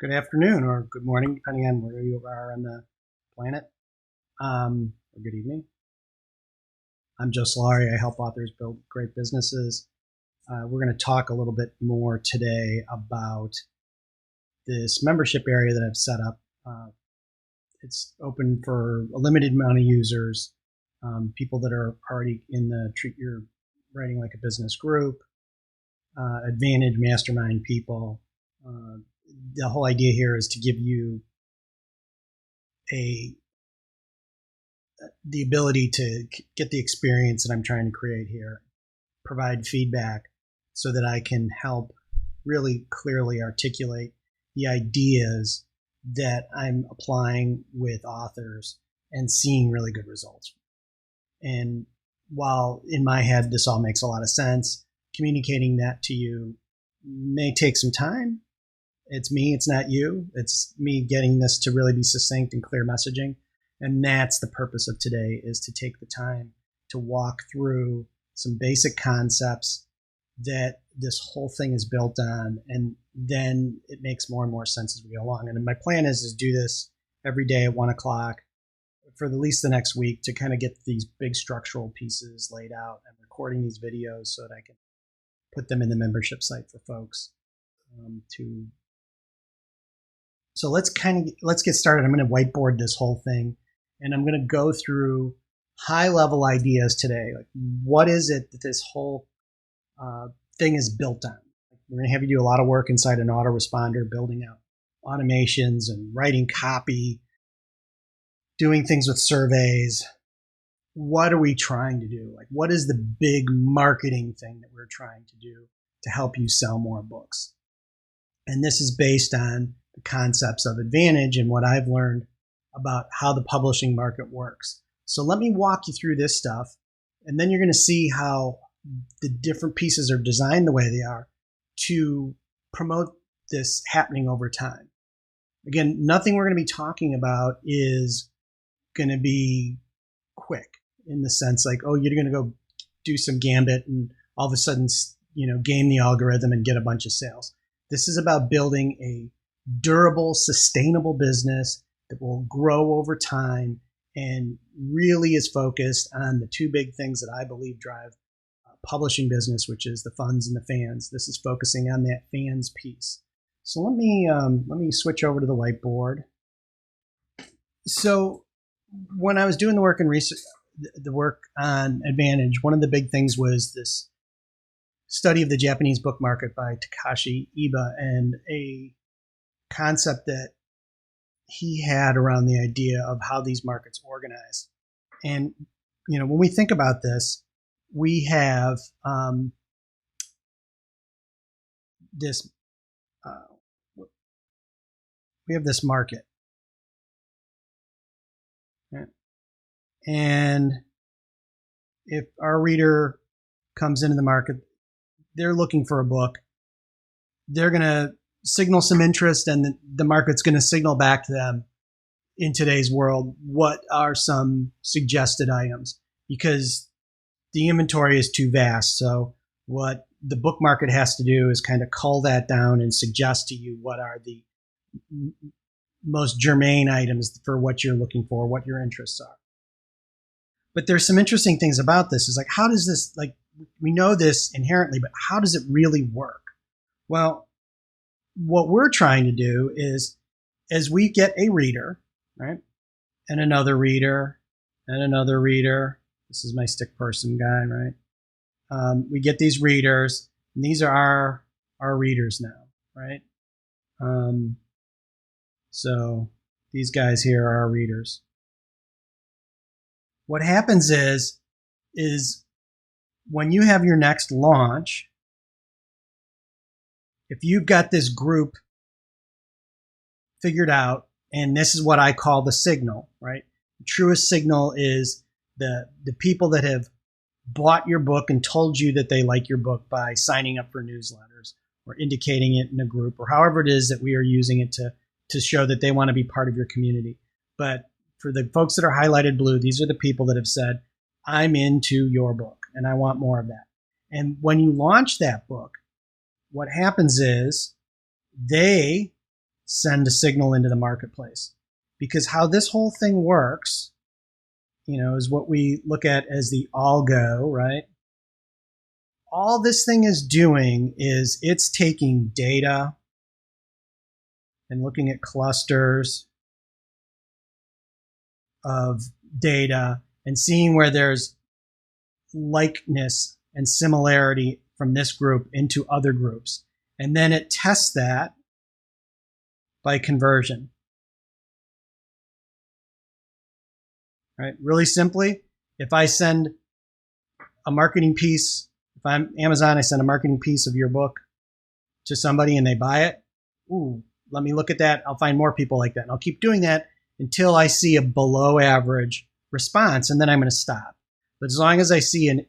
Good afternoon or good morning, depending on where you are on the planet, or good evening. I'm Joe Solari. I help authors build great businesses. We're going to talk a little bit more today about this membership area that I've set up. It's open for a limited amount of users, people that are already in the Treat Your Writing Like a Business group, Advantage Mastermind people. The whole idea here is to give you the ability to get the experience that I'm trying to create here, provide feedback so that I can help really clearly articulate the ideas that I'm applying with authors and seeing really good results. And while in my head this all makes a lot of sense, communicating that to you may take some time. It's me, it's not you. It's me getting this to really be succinct and clear messaging. And that's the purpose of today, is to take the time to walk through some basic concepts that this whole thing is built on. And then it makes more and more sense as we go along. And my plan is to do this every day at 1 o'clock for at least the next week to kind of get these big structural pieces laid out. I'm recording these videos so that I can put them in the membership site for folks So let's get started. I'm going to whiteboard this whole thing, and I'm going to go through high level ideas today. Like, what is it that this whole thing is built on? We're going to have you do a lot of work inside an autoresponder, building out automations and writing copy, doing things with surveys. What are we trying to do? Like, what is the big marketing thing that we're trying to do to help you sell more books? And this is based on the concepts of Advantage and what I've learned about how the publishing market works. So let me walk you through this stuff, and then you're going to see how the different pieces are designed the way they are to promote this happening over time. Again, nothing we're going to be talking about is going to be quick in the sense like, oh, you're going to go do some gambit and all of a sudden, game the algorithm and get a bunch of sales. This is about building a durable, sustainable business that will grow over time and really is focused on the two big things that I believe drive publishing business, which is the funds and the fans. This is focusing on that fans piece. So let me switch over to the whiteboard. So when I was doing the work in research, the work on Advantage, one of the big things was this study of the Japanese book market by Takashi Iba, and a concept that he had around the idea of how these markets organize. And, when we think about this, we have this market. Right? And if our reader comes into the market, they're looking for a book, they're going to signal some interest, and the market's going to signal back to them in today's world what are some suggested items, because the inventory is too vast. So what the book market has to do is kind of cull that down and suggest to you what are the most germane items for what you're looking for, what your interests are. But there's some interesting things about this. Is like, how does this, like, we know this inherently, but how does it really work? Well, what we're trying to do is, as we get a reader, right, and another reader, and another reader, this is my stick person guy, right? We get these readers, and these are our readers now, right? So these guys here are our readers. What happens is when you have your next launch, if you've got this group figured out, and this is what I call the signal, right? The truest signal is the people that have bought your book and told you that they like your book by signing up for newsletters or indicating it in a group, or however it is that we are using it to show that they want to be part of your community. But for the folks that are highlighted blue, these are the people that have said, I'm into your book and I want more of that. And when you launch that book, what happens is they send a signal into the marketplace. Because how this whole thing works, is what we look at as the algo, right? All this thing is doing is it's taking data and looking at clusters of data and seeing where there's likeness and similarity from this group into other groups. And then it tests that by conversion. Right? Really simply, if I send a marketing piece, if I'm Amazon, I send a marketing piece of your book to somebody and they buy it. Ooh, let me look at that. I'll find more people like that. And I'll keep doing that until I see a below average response, and then I'm going to stop. But as long as I see an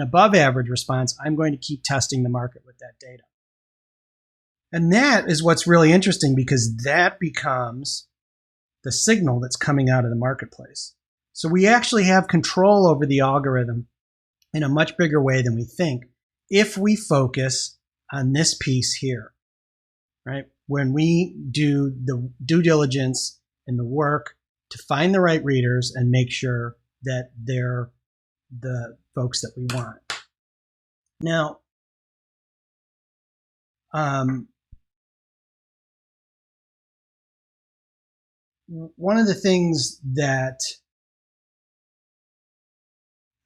above average response, I'm going to keep testing the market with that data. And that is what's really interesting, because that becomes the signal that's coming out of the marketplace. So we actually have control over the algorithm in a much bigger way than we think if we focus on this piece here, right? When we do the due diligence and the work to find the right readers and make sure that they're the folks that we want. Now, one of the things that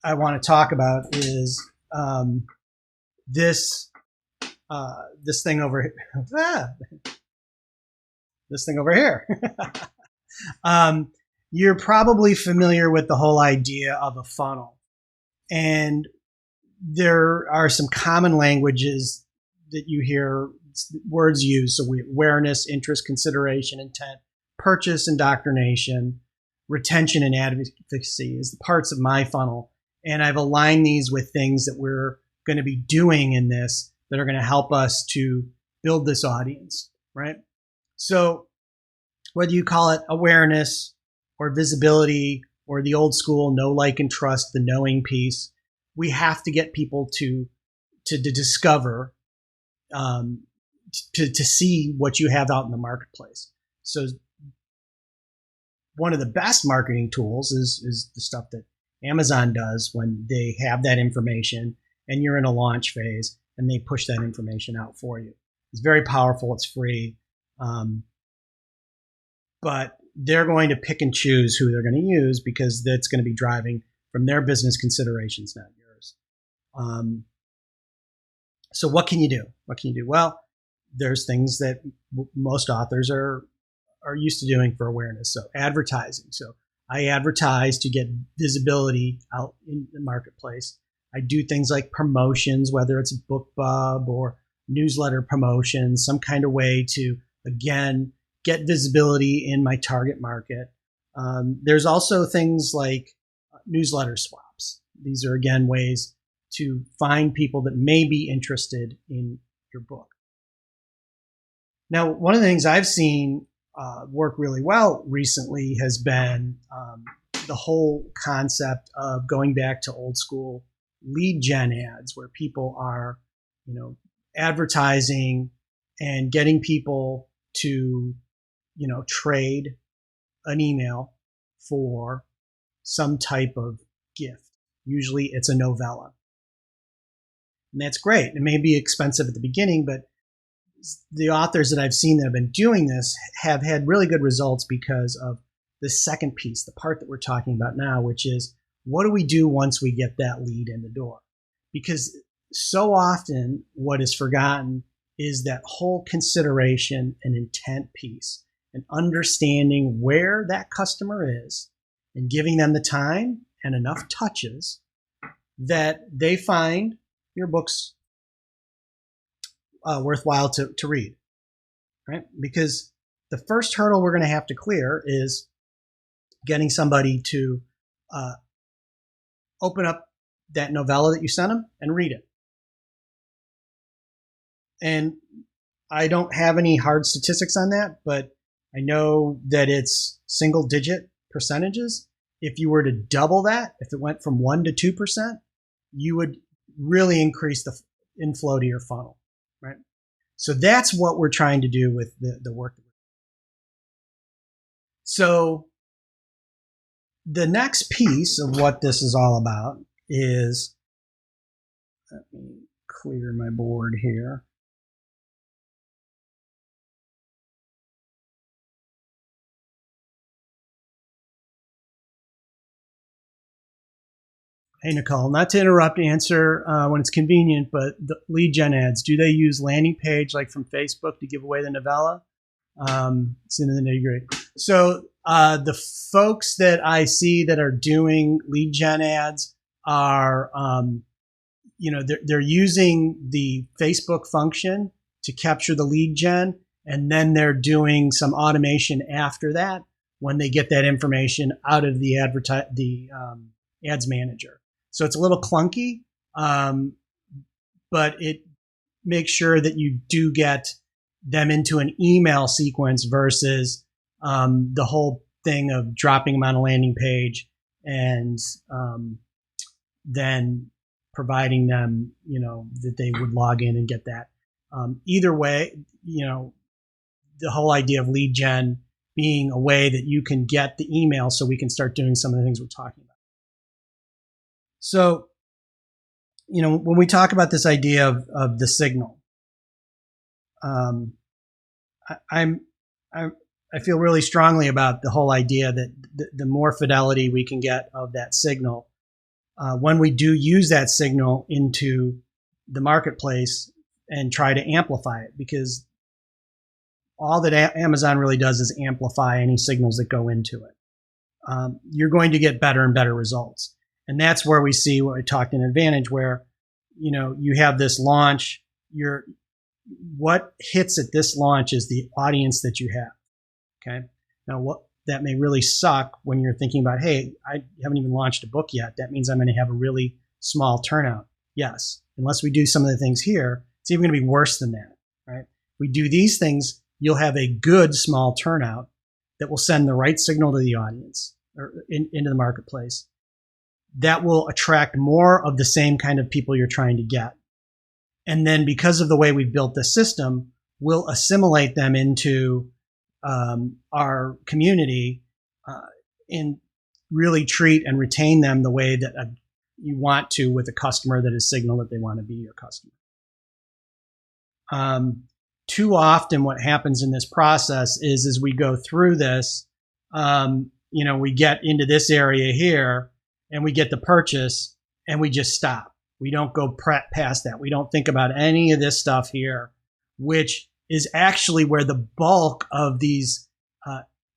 I want to talk about is this thing over here. This thing over here. You're probably familiar with the whole idea of a funnel. And there are some common languages that you hear words used. So awareness, interest, consideration, intent, purchase, indoctrination, retention, and advocacy is the parts of my funnel. And I've aligned these with things that we're going to be doing in this that are going to help us to build this audience, right? So whether you call it awareness or visibility or the old school know, like, and trust, the knowing piece, we have to get people to discover, to see what you have out in the marketplace. So one of the best marketing tools is the stuff that Amazon does when they have that information and you're in a launch phase and they push that information out for you. It's very powerful. It's free. But they're going to pick and choose who they're going to use because that's going to be driving from their business considerations, not yours. So what can you do? What can you do? Well, there's things that most authors are used to doing for awareness. So advertising. So I advertise to get visibility out in the marketplace. I do things like promotions, whether it's BookBub or newsletter promotions, some kind of way to, again, get visibility in my target market. There's also things like newsletter swaps. These are, again, ways to find people that may be interested in your book. Now, one of the things I've seen work really well recently has been the whole concept of going back to old school lead gen ads, where people are, advertising and getting people to, trade an email for some type of gift. Usually it's a novella. And that's great. It may be expensive at the beginning, but the authors that I've seen that have been doing this have had really good results because of the second piece, the part that we're talking about now, which is what do we do once we get that lead in the door? Because so often what is forgotten is that whole consideration and intent piece, and understanding where that customer is and giving them the time and enough touches that they find your books worthwhile to read, right? Because the first hurdle we're going to have to clear is getting somebody to open up that novella that you sent them and read it. And I don't have any hard statistics on that, but I know that it's single digit percentages. If you were to double that, if it went from 1% to 2%, you would really increase the inflow to your funnel, right? So that's what we're trying to do with the work. So the next piece of what this is all about is, let me clear my board here. Hey, Nicole, not to interrupt, answer when it's convenient, but the lead gen ads, do they use landing page like from Facebook to give away the novella? It's in the nitty gritty. So the folks that I see that are doing lead gen ads are, they're using the Facebook function to capture the lead gen, and then they're doing some automation after that when they get that information out of the ads manager. So it's a little clunky, but it makes sure that you do get them into an email sequence versus the whole thing of dropping them on a landing page and then providing them, that they would log in and get that. Either way, the whole idea of lead gen being a way that you can get the email so we can start doing some of the things we're talking about. So, when we talk about this idea of the signal, I feel really strongly about the whole idea that the more fidelity we can get of that signal, when we do use that signal into the marketplace and try to amplify it, because all that Amazon really does is amplify any signals that go into it. You're going to get better and better results. And that's where we see what I talked in Advantage, where, you have this launch, what hits at this launch is the audience that you have. Okay. Now, what that may really suck when you're thinking about, hey, I haven't even launched a book yet. That means I'm going to have a really small turnout. Yes. Unless we do some of the things here, it's even going to be worse than that, right? If we do these things, you'll have a good small turnout that will send the right signal to the audience or into the marketplace. That will attract more of the same kind of people you're trying to get. And then because of the way we've built the system, we'll assimilate them into our community and really treat and retain them the way that you want to with a customer that has signaled that they want to be your customer. Too often what happens in this process is as we go through this, we get into this area here and we get the purchase and we just stop. We don't go past that. We don't think about any of this stuff here, which is actually where the bulk of these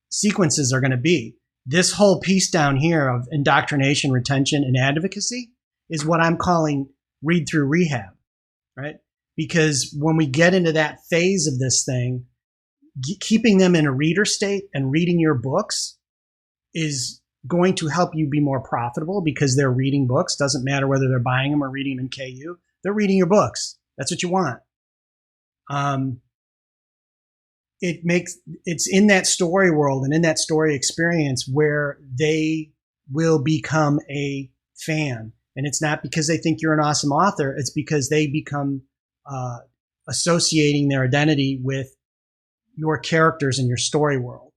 sequences are going to be. This whole piece down here of indoctrination, retention, and advocacy is what I'm calling read through rehab, right? Because when we get into that phase of this thing, keeping them in a reader state and reading your books is going to help you be more profitable because they're reading books. Doesn't matter whether they're buying them or reading them in KU. They're reading your books. That's what you want. It's in that story world and in that story experience where they will become a fan. And it's not because they think you're an awesome author. It's because they become associating their identity with your characters in your story world.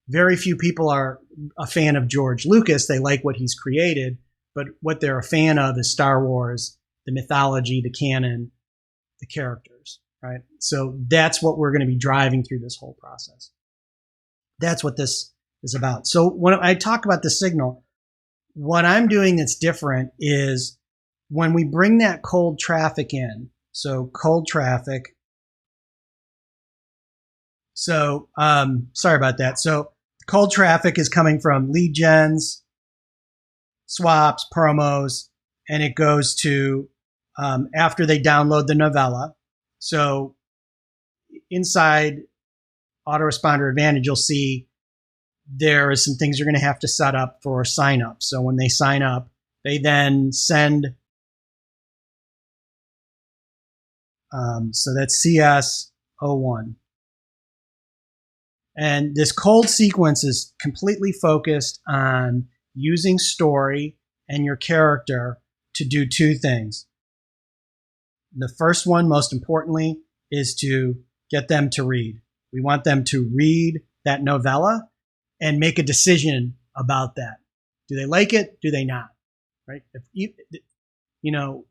Very few people are a fan of George Lucas. They like what he's created, but what they're a fan of is Star Wars, the mythology, the canon, the characters, right? So that's what we're going to be driving through this whole process. That's what this is about. So when I talk about the signal, what I'm doing that's different is when we bring that cold traffic in, so cold traffic. So, sorry about that. So cold traffic is coming from lead gens, swaps, promos, and it goes to after they download the novella. So inside Autoresponder Advantage, you'll see there is some things you're going to have to set up for sign up. So when they sign up, they then send, so that's CS01. And this cold sequence is completely focused on using story and your character to do two things. The first one, most importantly, is to get them to read. We want them to read that novella and make a decision about that. Do they like it? Do they not? Right? If you know,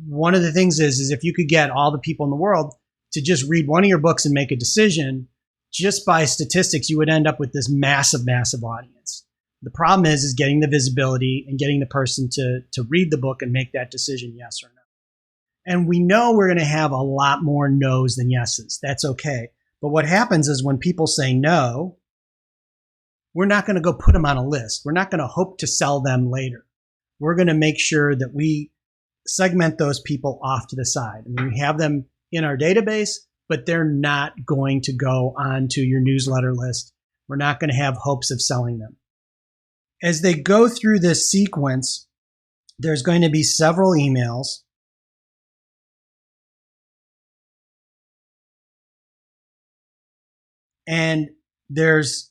one of the things is if you could get all the people in the world to just read one of your books and make a decision, just by statistics, you would end up with this massive, massive audience. The problem is getting the visibility and getting the person to read the book and make that decision, yes or no. And we know we're going to have a lot more no's than yeses. That's okay. But what happens is when people say no, we're not going to go put them on a list. We're not going to hope to sell them later. We're going to make sure that we segment those people off to the side. I mean, we have them in our database, but they're not going to go onto your newsletter list. We're not going to have hopes of selling them. As they go through this sequence, there's going to be several emails. And this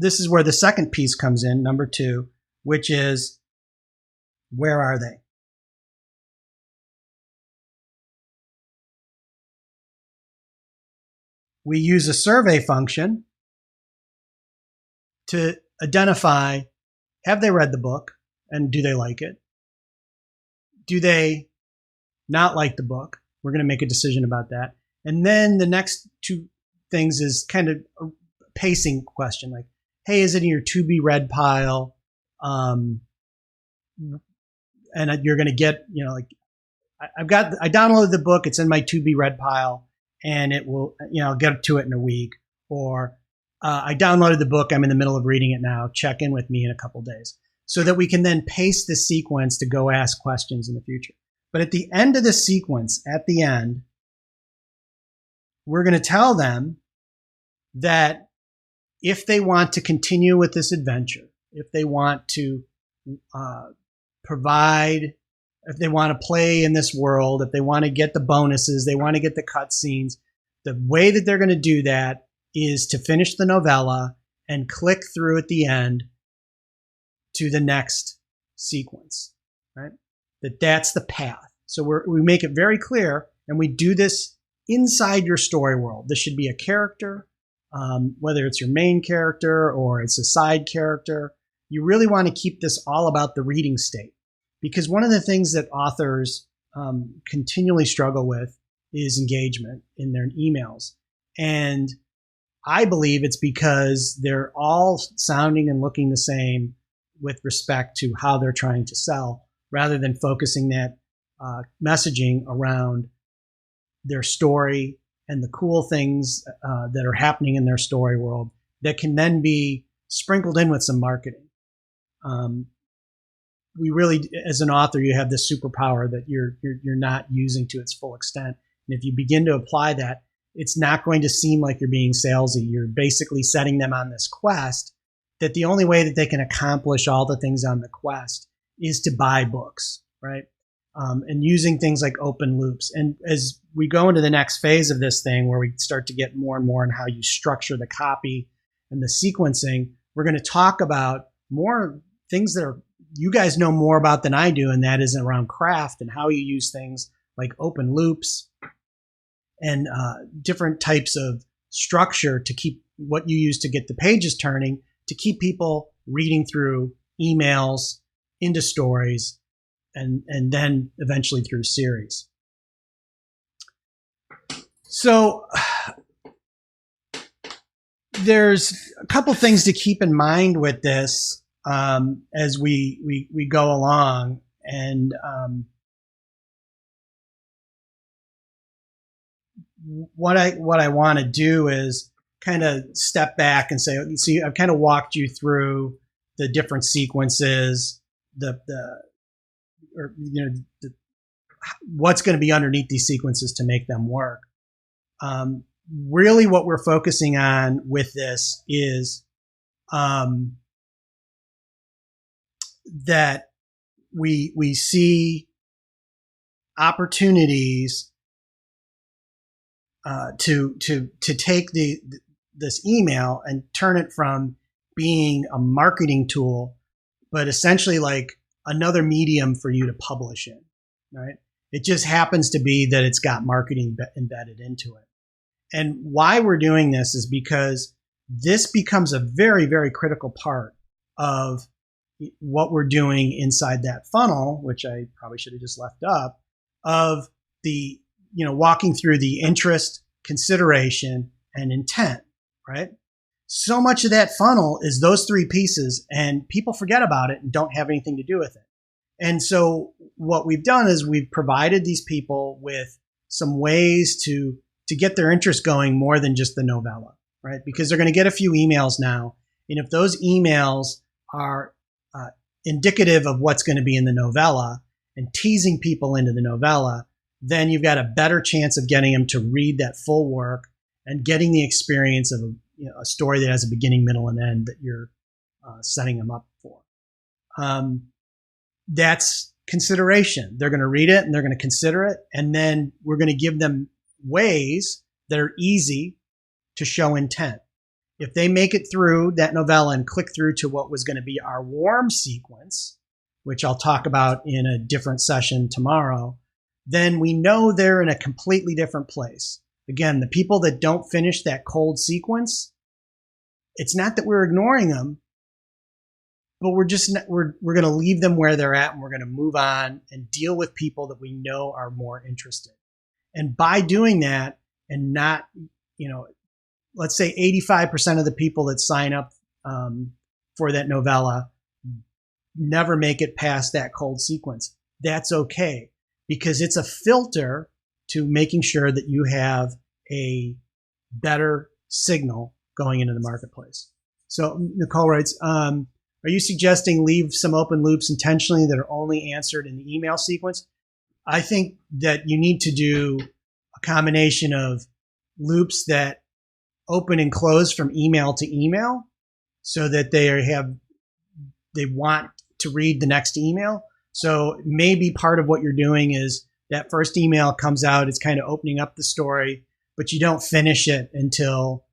is where the second piece comes in, number 2, which is, where are they? We use a survey function to identify, have they read the book and do they like it? Do they not like the book? We're going to make a decision about that. And then the next 2 things is kind of a pacing question, like, hey, is it in your to be read pile? And you're going to get, like, I downloaded the book, it's in my to be read pile, and it will, I'll get to it in a week. Or I downloaded the book, I'm in the middle of reading it now, check in with me in a couple days, so that we can then paste the sequence to go ask questions in the future. But at the end of the sequence, at the end, we're going to tell them that if they want to continue with this adventure, if they want to provide, if they want to play in this world, if they want to get the bonuses, they want to get the cutscenes, the way that they're going to do that is to finish the novella and click through at the end to the next sequence, right? That's the path. So we make it very clear, and we do this inside your story world. This should be a character, whether it's your main character or it's a side character. You really want to keep this all about the reading state, because one of the things that authors continually struggle with is engagement in their emails. And I believe it's because they're all sounding and looking the same with respect to how they're trying to sell, rather than focusing that messaging around their story and the cool things that are happening in their story world that can then be sprinkled in with some marketing. We really, as an author, you have this superpower that you're not using to its full extent. And if you begin to apply that, it's not going to seem like you're being salesy. You're basically setting them on this quest that the only way that they can accomplish all the things on the quest is to buy books, right? And using things like open loops. And as we go into the next phase of this thing, where we start to get more and more in how you structure the copy and the sequencing, we're going to talk about more things that you guys know more about than I do, and that is around craft and how you use things like open loops and different types of structure to keep what you use to get the pages turning, to keep people reading through emails into stories and then eventually through series. So there's a couple things to keep in mind with this as we go along. And what I want to do is kind of step back and say, see, I've kind of walked you through the different sequences, what's going to be underneath these sequences to make them work. Really what we're focusing on with this is that we see opportunities to take this email and turn it from being a marketing tool, but essentially like another medium for you to publish in, right? It just happens to be that it's got marketing embedded into it. And why we're doing this is because this becomes a very, very critical part of what we're doing inside that funnel, which I probably should have just left up, of the, walking through the interest, consideration, and intent, right? So much of that funnel is those three pieces, and people forget about it and don't have anything to do with it. And so what we've done is we've provided these people with some ways to get their interest going more than just the novella, right? Because they're going to get a few emails now. And if those emails are indicative of what's going to be in the novella and teasing people into the novella, then you've got a better chance of getting them to read that full work and getting the experience of a story that has a beginning, middle, and end that you're setting them up for. That's consideration. They're going to read it and they're going to consider it. And then we're going to give them ways that are easy to show intent. If they make it through that novella and click through to what was going to be our warm sequence, which I'll talk about in a different session tomorrow, then we know they're in a completely different place. Again, the people that don't finish that cold sequence, it's not that we're ignoring them, but we're going to leave them where they're at, and we're going to move on and deal with people that we know are more interested. And by doing that, and not, let's say 85% of the people that sign up for that novella never make it past that cold sequence. That's okay, because it's a filter to making sure that you have a better signal going into the marketplace. So Nicole writes, are you suggesting leave some open loops intentionally that are only answered in the email sequence? I think that you need to do a combination of loops that open and close from email to email so that they want to read the next email. So maybe part of what you're doing is that first email comes out, it's kind of opening up the story, but you don't finish it until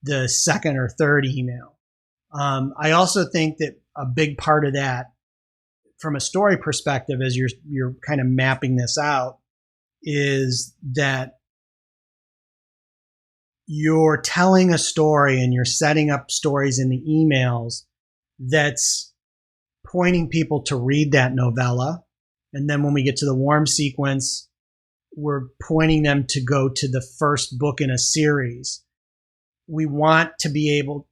the second or third email. I also think that a big part of that, from a story perspective, as you're kind of mapping this out, is that you're telling a story and you're setting up stories in the emails that's pointing people to read that novella. And then when we get to the warm sequence, we're pointing them to go to the first book in a series. We want to be able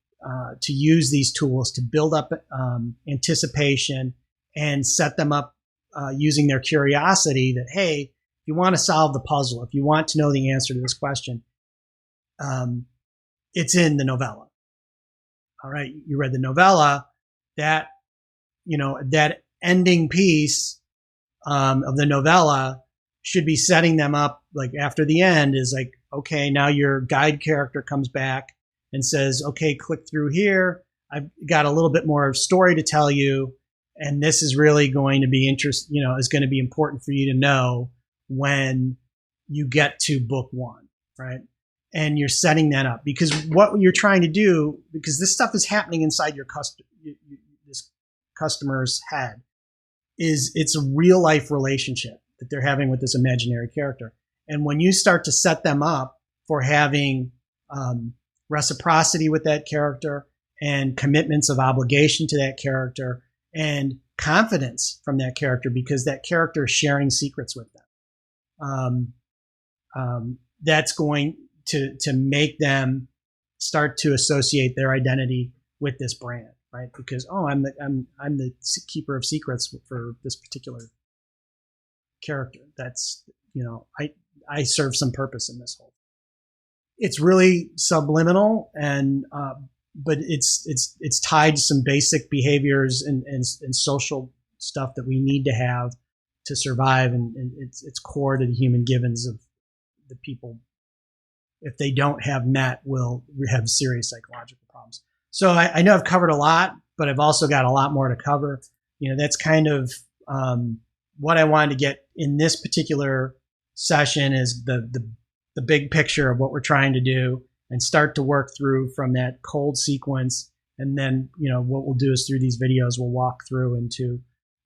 to use these tools to build up anticipation and set them up using their curiosity that, hey, if you want to solve the puzzle, if you want to know the answer to this question, it's in the novella. All right, you read the novella, that ending piece of the novella should be setting them up, like after the end is like, okay, now your guide character comes back and says, okay, click through here. I've got a little bit more story to tell you. And this is really going to be is going to be important for you to know when you get to book one, right? And you're setting that up because what you're trying to do, because this stuff is happening inside this customer's head, is it's a real life relationship that they're having with this imaginary character. And when you start to set them up for having reciprocity with that character and commitments of obligation to that character and confidence from that character, because that character is sharing secrets with them, that's going to make them start to associate their identity with this brand, right? Because I'm the keeper of secrets for this particular character. That's I serve some purpose in this whole. It's really subliminal, and but it's tied to some basic behaviors and social stuff that we need to have to survive, and it's core to the human givens of the people. If they don't have met, will have serious psychological problems. So I know I've covered a lot, but I've also got a lot more to cover. That's kind of what I wanted to get in this particular session is the big picture of what we're trying to do and start to work through from that cold sequence. And then, what we'll do is through these videos, we'll walk through into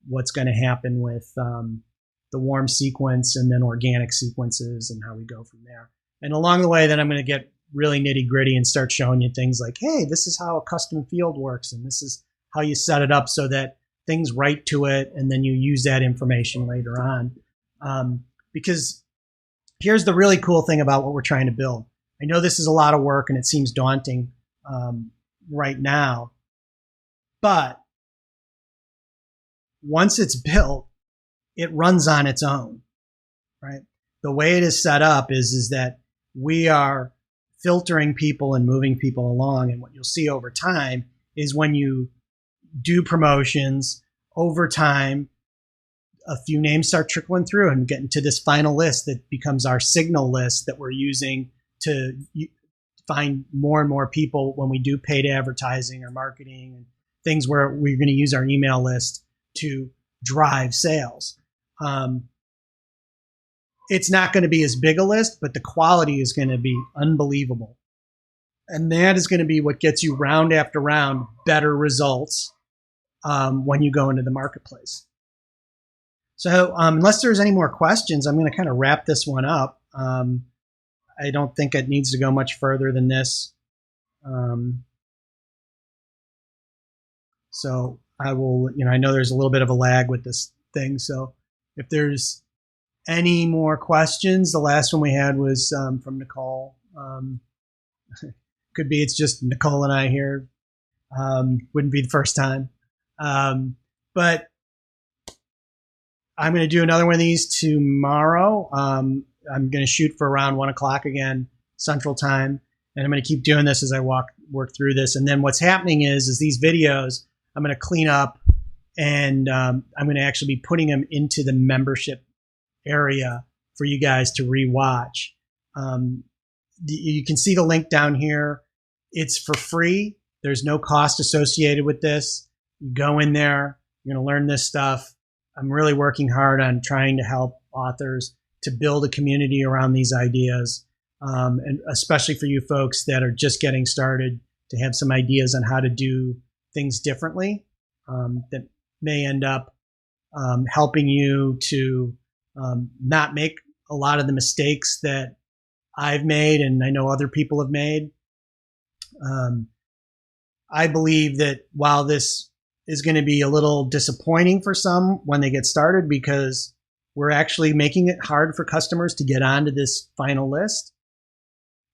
what's going to happen with the warm sequence and then organic sequences and how we go from there. And along the way, then I'm going to get really nitty gritty and start showing you things like, hey, this is how a custom field works. And this is how you set it up so that things write to it. And then you use that information later on. Because here's the really cool thing about what we're trying to build. I know this is a lot of work and it seems daunting right now, but once it's built, it runs on its own, right? The way it is set up is that we are filtering people and moving people along. And what you'll see over time is when you do promotions over time, a few names start trickling through and getting to this final list that becomes our signal list that we're using to find more and more people when we do paid advertising or marketing and things where we're going to use our email list to drive sales. It's not going to be as big a list, but the quality is going to be unbelievable. And that is going to be what gets you round after round better results when you go into the marketplace. So unless there's any more questions, I'm going to kind of wrap this one up. I don't think it needs to go much further than this. So I will, I know there's a little bit of a lag with this thing. So if there's any more questions, the last one we had was from Nicole. Could be it's just Nicole and I here. Wouldn't be the first time. But I'm going to do another one of these tomorrow. I'm going to shoot for around 1 o'clock again, Central Time. And I'm going to keep doing this as I work through this. And then what's happening is these videos, I'm going to clean up and I'm going to actually be putting them into the membership area for you guys to rewatch. You can see the link down here. It's for free. There's no cost associated with this. You go in there, you're going to learn this stuff. I'm really working hard on trying to help authors to build a community around these ideas, and especially for you folks that are just getting started to have some ideas on how to do things differently that may end up helping you to not make a lot of the mistakes that I've made and I know other people have made. I believe that while this is going to be a little disappointing for some when they get started because we're actually making it hard for customers to get onto this final list.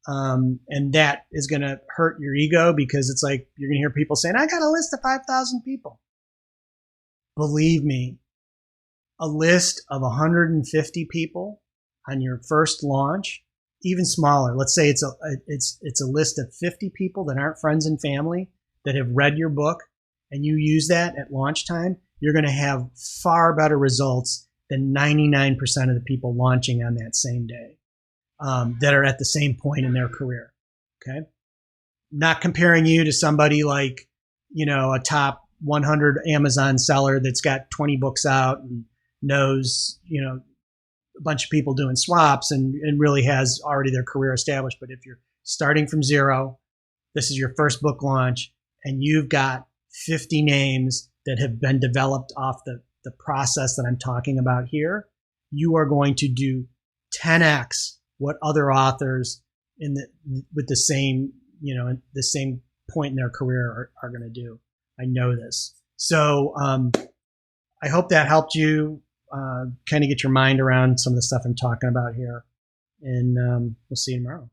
And that is going to hurt your ego because it's like you're going to hear people saying, I got a list of 5,000 people. Believe me, a list of 150 people on your first launch, even smaller. Let's say it's a list of 50 people that aren't friends and family that have read your book, and you use that at launch time. You're going to have far better results than 99% of the people launching on that same day that are at the same point in their career. Okay, not comparing you to somebody like a top 100 Amazon seller that's got 20 books out and knows a bunch of people doing swaps and really has already their career established. But if you're starting from zero, this is your first book launch, and you've got 50 names that have been developed off the process that I'm talking about here, you are going to do 10x what other authors with the same the same point in their career are going to do. I know this. So I hope that helped you kind of get your mind around some of the stuff I'm talking about here. And we'll see you tomorrow.